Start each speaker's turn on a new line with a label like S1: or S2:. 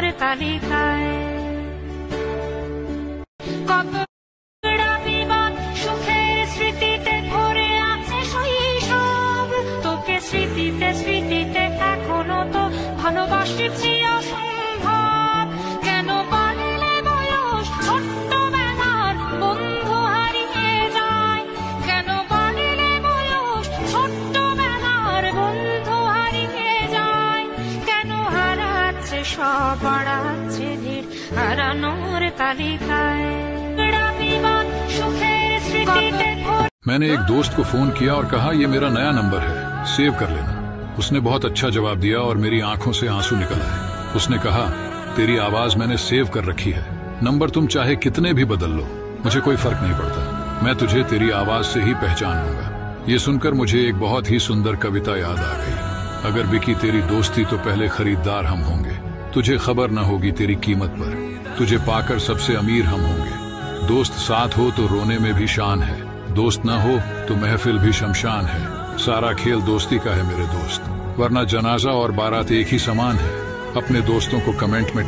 S1: হারানোর তালিকায়। কত বিবাদ সুখের স্মৃতিতে ভরে আছে শৈশব, তোকে স্মৃতিতে স্মৃতিতে এখনো তো ভালোবাসছি অসম্ভব। কেন বাড়লে বয়স ছোট্টবেলার বন্ধু হারিয়ে যায়, কেন বাড়লে বয়স ছোট্টবেলার বন্ধু হারিয়ে যায়, কেন হারাচ্ছে সব বাড়াচ্ছে ভিড় হারানোর তালিকায়।
S2: मैंने एक दोस्त को फोन किया और कहा ये मेरा नया नंबर है, सेव कर लेना। उसने बहुत अच्छा जवाब दिया और मेरी आंखों से आंसू निकल आए। उसने कहा तेरी आवाज मैंने सेव कर रखी है, नंबर तुम चाहे कितने भी बदल लो, मुझे कोई फर्क नहीं पड़ता, मैं तुझे तेरी आवाज से ही पहचान लूंगा। ये सुनकर मुझे एक बहुत ही सुंदर कविता याद आ गई। अगर बिकी तेरी दोस्ती तो पहले खरीदार हम होंगे, तुझे खबर न होगी तेरी कीमत पर, तुझे पाकर सबसे अमीर हम होंगे। दोस्त साथ हो तो रोने में भी शान है, दोस्त न हो तो महफिल भी शमशान है। सारा खेल दोस्ती का है मेरे दोस्त, वरना जनाजा और बारात एक ही समान है। अपने दोस्तों को कमेंट में